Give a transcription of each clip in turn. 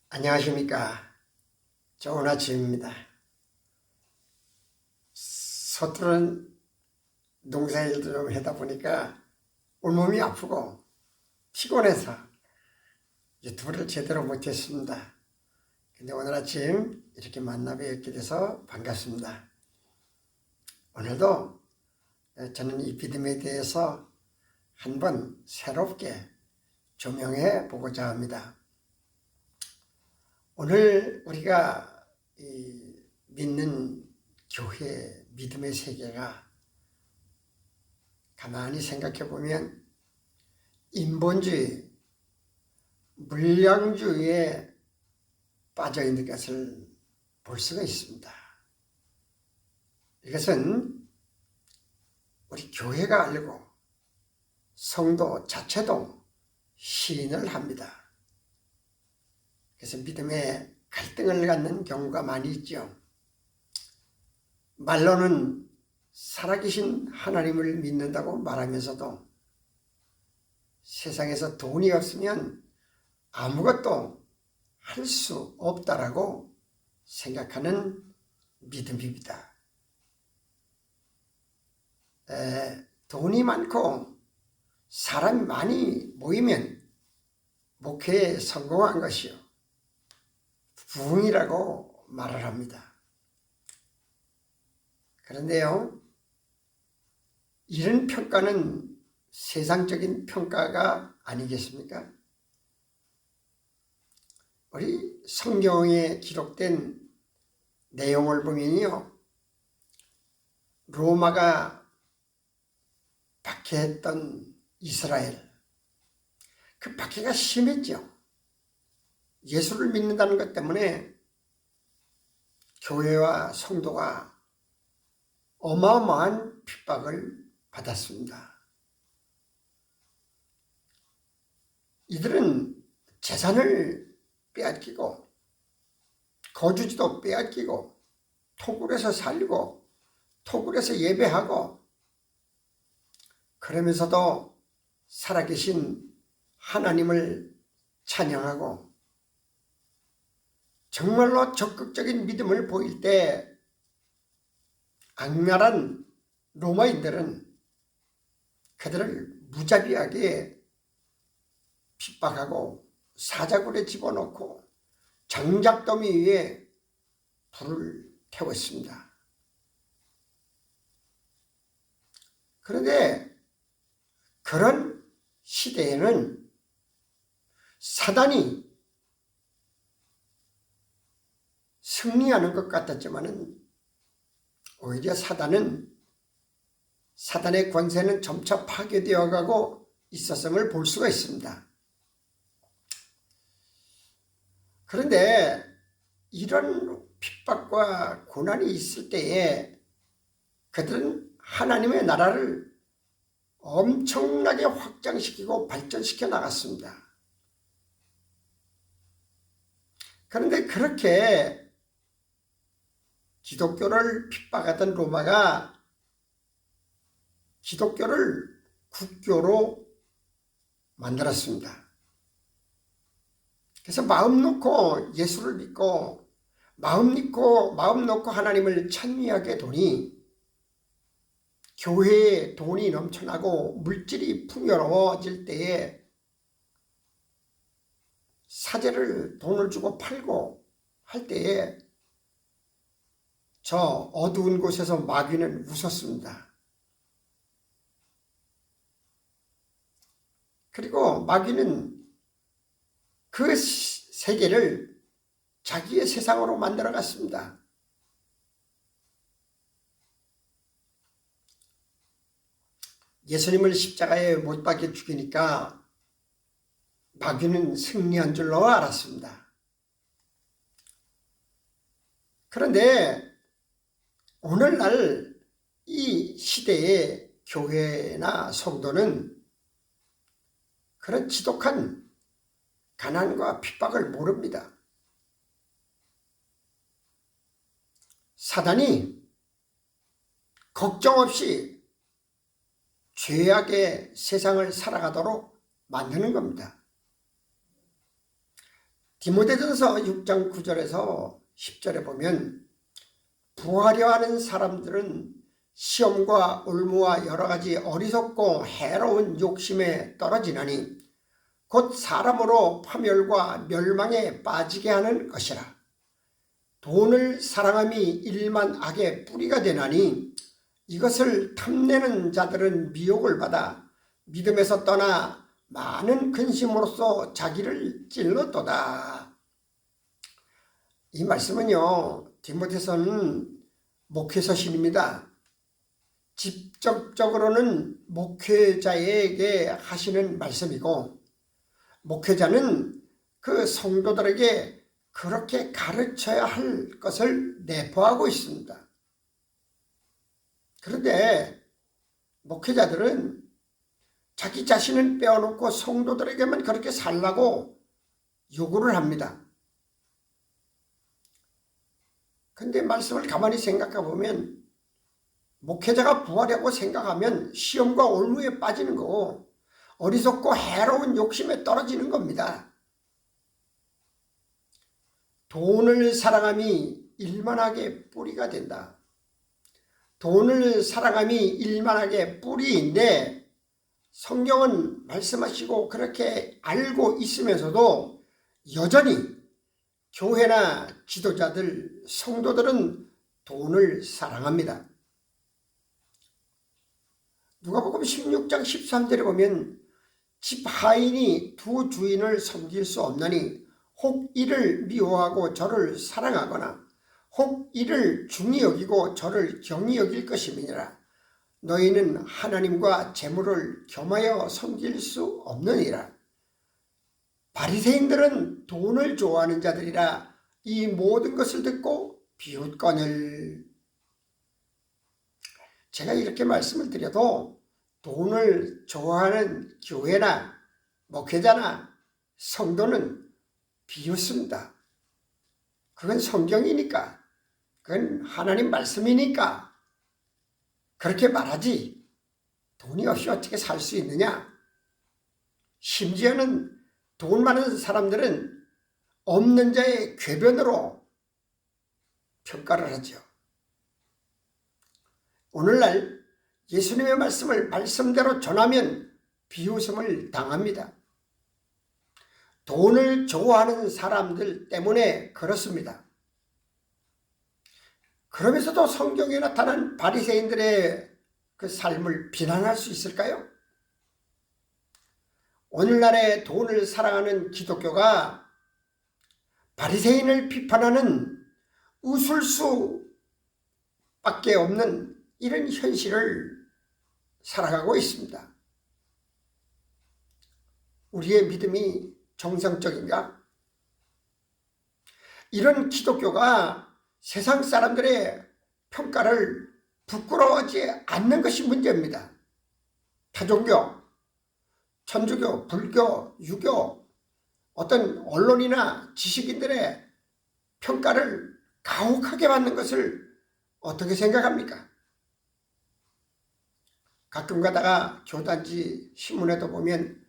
안녕하십니까. 좋은 아침입니다. 서투른 농사일도 좀 하다 보니까 온몸이 아프고 피곤해서 유튜브를 제대로 못했습니다. 근데 오늘 아침 이렇게 만나 뵙게 돼서 반갑습니다. 오늘도 저는 이 믿음에 대해서 한번 새롭게 조명해 보고자 합니다. 오늘 우리가 믿는 교회 믿음의 세계가 가만히 생각해 보면 인본주의, 물량주의에 빠져 있는 것을 볼 수가 있습니다. 이것은 우리 교회가 알고 성도 자체도 시인을 합니다. 그래서 믿음에 갈등을 갖는 경우가 많이 있죠. 말로는 살아계신 하나님을 믿는다고 말하면서도 세상에서 돈이 없으면 아무것도 할 수 없다라고 생각하는 믿음입니다. 돈이 많고 사람이 많이 모이면 목회에 성공한 것이요, 부흥이라고 말을 합니다. 그런데요, 이런 평가는 세상적인 평가가 아니겠습니까? 우리 성경에 기록된 내용을 보면요, 로마가 박해했던 이스라엘, 그 박해가 심했죠. 예수를 믿는다는 것 때문에 교회와 성도가 어마어마한 핍박을 받았습니다. 이들은 재산을 빼앗기고 거주지도 빼앗기고 토굴에서 살고 토굴에서 예배하고, 그러면서도 살아계신 하나님을 찬양하고 정말로 적극적인 믿음을 보일 때 악랄한 로마인들은 그들을 무자비하게 핍박하고 사자굴에 집어넣고 장작더미 위에 불을 태웠습니다. 그런데 그런 시대에는 사단이 승리하는 것 같았지만은 오히려 사단의 권세는 점차 파괴되어 가고 있었음을 볼 수가 있습니다. 그런데 이런 핍박과 고난이 있을 때에 그들은 하나님의 나라를 엄청나게 확장시키고 발전시켜 나갔습니다. 그런데 그렇게 기독교를 핍박하던 로마가 기독교를 국교로 만들었습니다. 그래서 마음 놓고 예수를 믿고 마음 놓고 하나님을 찬미하게 되니 교회에 돈이 넘쳐나고 물질이 풍요로워질 때에 사제를 돈을 주고 팔고 할 때에 저 어두운 곳에서 마귀는 웃었습니다. 그리고 마귀는 그 세계를 자기의 세상으로 만들어 갔습니다. 예수님을 십자가에 못 박혀 죽이니까 마귀는 승리한 줄로 알았습니다. 그런데 오늘날 이 시대의 교회나 성도는 그런 지독한 가난과 핍박을 모릅니다. 사단이 걱정 없이 죄악의 세상을 살아가도록 만드는 겁니다. 디모데전서 6장 9절에서 10절에 보면 부하려 하는 사람들은 시험과 올무와 여러 가지 어리석고 해로운 욕심에 떨어지나니 곧 사람으로 파멸과 멸망에 빠지게 하는 것이라. 돈을 사랑함이 일만 악의 뿌리가 되나니 이것을 탐내는 자들은 미혹을 받아 믿음에서 떠나 많은 근심으로써 자기를 찔렀도다. 이 말씀은요, 디모데서는 목회서신입니다. 직접적으로는 목회자에게 하시는 말씀이고, 목회자는 그 성도들에게 그렇게 가르쳐야 할 것을 내포하고 있습니다. 그런데 목회자들은 자기 자신을 빼어놓고 성도들에게만 그렇게 살라고 요구를 합니다. 근데 말씀을 가만히 생각해 보면 목회자가 부하려고 생각하면 시험과 올무에 빠지는 거고 어리석고 해로운 욕심에 떨어지는 겁니다. 돈을 사랑함이 일만하게 뿌리가 된다. 돈을 사랑함이 일만하게 뿌리인데 성경은 말씀하시고 그렇게 알고 있으면서도 여전히 교회나 지도자들, 성도들은 돈을 사랑합니다. 누가복음 16장 13절에 보면 집 하인이 두 주인을 섬길 수 없나니 혹 이를 미워하고 저를 사랑하거나 혹 이를 중히 여기고 저를 경히 여길 것임이니라. 너희는 하나님과 재물을 겸하여 섬길 수 없느니라. 바리새인들은 돈을 좋아하는 자들이라 이 모든 것을 듣고 비웃거늘. 제가 이렇게 말씀을 드려도 돈을 좋아하는 교회나 목회자나 성도는 비웃습니다. 그건 성경이니까, 그건 하나님 말씀이니까 그렇게 말하지 돈이 없이 어떻게 살 수 있느냐. 심지어는 돈 많은 사람들은 없는 자의 궤변으로 평가를 하죠. 오늘날 예수님의 말씀을 말씀대로 전하면 비웃음을 당합니다. 돈을 좋아하는 사람들 때문에 그렇습니다. 그러면서도 성경에 나타난 바리새인들의 그 삶을 비난할 수 있을까요? 오늘날의 돈을 사랑하는 기독교가 바리새인을 비판하는 웃을 수밖에 없는 이런 현실을 살아가고 있습니다. 우리의 믿음이 정상적인가? 이런 기독교가 세상 사람들의 평가를 부끄러워하지 않는 것이 문제입니다. 타종교, 천주교, 불교, 유교, 어떤 언론이나 지식인들의 평가를 가혹하게 받는 것을 어떻게 생각합니까? 가끔 가다가 교단지 신문에도 보면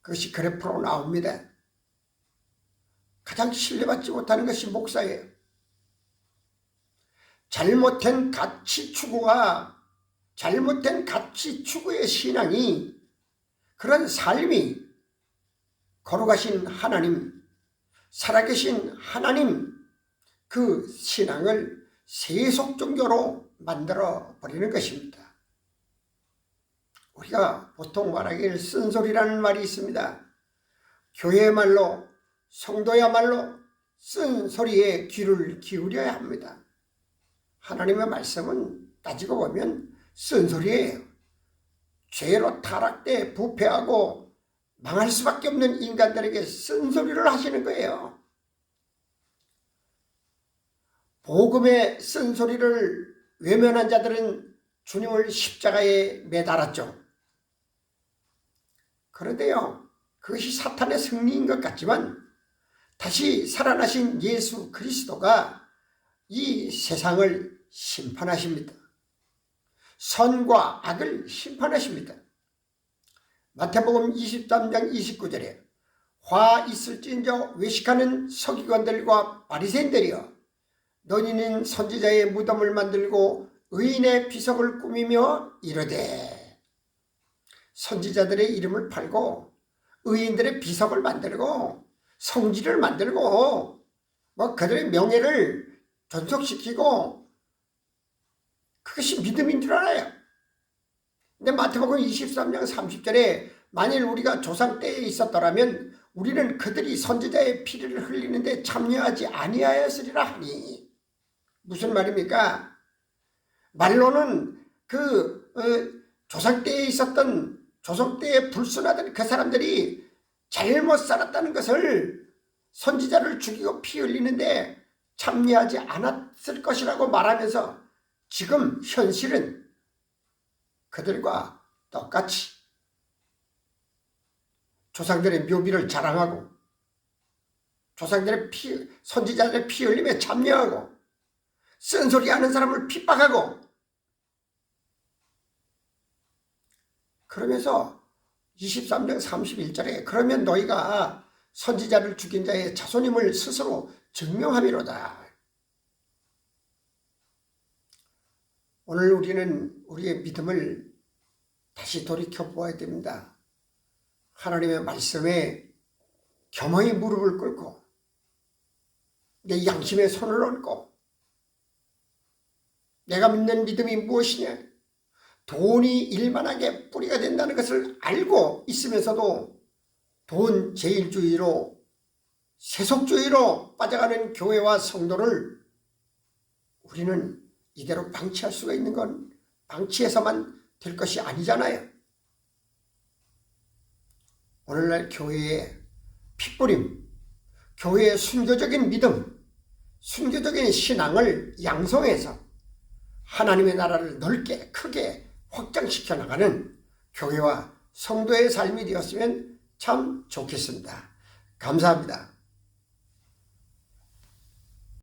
그것이 그래프로 나옵니다. 가장 신뢰받지 못하는 것이 목사예요. 잘못된 가치 추구의 신앙이, 그런 삶이 걸어가신 하나님, 살아계신 하나님, 그 신앙을 세속 종교로 만들어 버리는 것입니다. 우리가 보통 말하기를 쓴소리라는 말이 있습니다. 교회야말로, 성도야말로 쓴소리에 귀를 기울여야 합니다. 하나님의 말씀은 따지고 보면 쓴소리예요. 죄로 타락돼 부패하고 망할 수밖에 없는 인간들에게 쓴소리를 하시는 거예요. 복음의 쓴소리를 외면한 자들은 주님을 십자가에 매달았죠. 그런데요, 그것이 사탄의 승리인 것 같지만 다시 살아나신 예수 그리스도가 이 세상을 심판하십니다. 선과 악을 심판하십니다. 마태복음 23장 29절에 화 있을진저 외식하는 서기관들과 바리새인들이여, 너희는 선지자의 무덤을 만들고 의인의 비석을 꾸미며 이르되, 선지자들의 이름을 팔고 의인들의 비석을 만들고 성지를 만들고 그들의 명예를 존속시키고, 그것이 믿음인 줄 알아요. 근데 마태복음 23장 30절에 만일 우리가 조상 때에 있었더라면 우리는 그들이 선지자의 피를 흘리는데 참여하지 아니하였으리라 하니, 무슨 말입니까? 말로는 조상 때에 있었던, 조상 때에 불순하던 그 사람들이 잘못 살았다는 것을, 선지자를 죽이고 피 흘리는데 참여하지 않았을 것이라고 말하면서 지금 현실은 그들과 똑같이 조상들의 묘비를 자랑하고 조상들의 선지자들의 피 흘림에 참여하고 쓴소리하는 사람을 핍박하고, 그러면서 23장 31절에 그러면 너희가 선지자를 죽인 자의 자손임을 스스로 증명함이로다. 오늘 우리는 우리의 믿음을 다시 돌이켜 보아야 됩니다. 하나님의 말씀에 겸허히 무릎을 꿇고 내 양심에 손을 얹고, 내가 믿는 믿음이 무엇이냐? 돈이 일만하게 뿌리가 된다는 것을 알고 있으면서도 돈 제일주의로, 세속주의로 빠져가는 교회와 성도를 우리는 이대로 방치할 수가 있는 건 방치해서만 될 것이 아니잖아요. 오늘날 교회의 핏부림, 교회의 순교적인 믿음, 순교적인 신앙을 양성해서 하나님의 나라를 넓게 크게 확장시켜 나가는 교회와 성도의 삶이 되었으면 참 좋겠습니다. 감사합니다.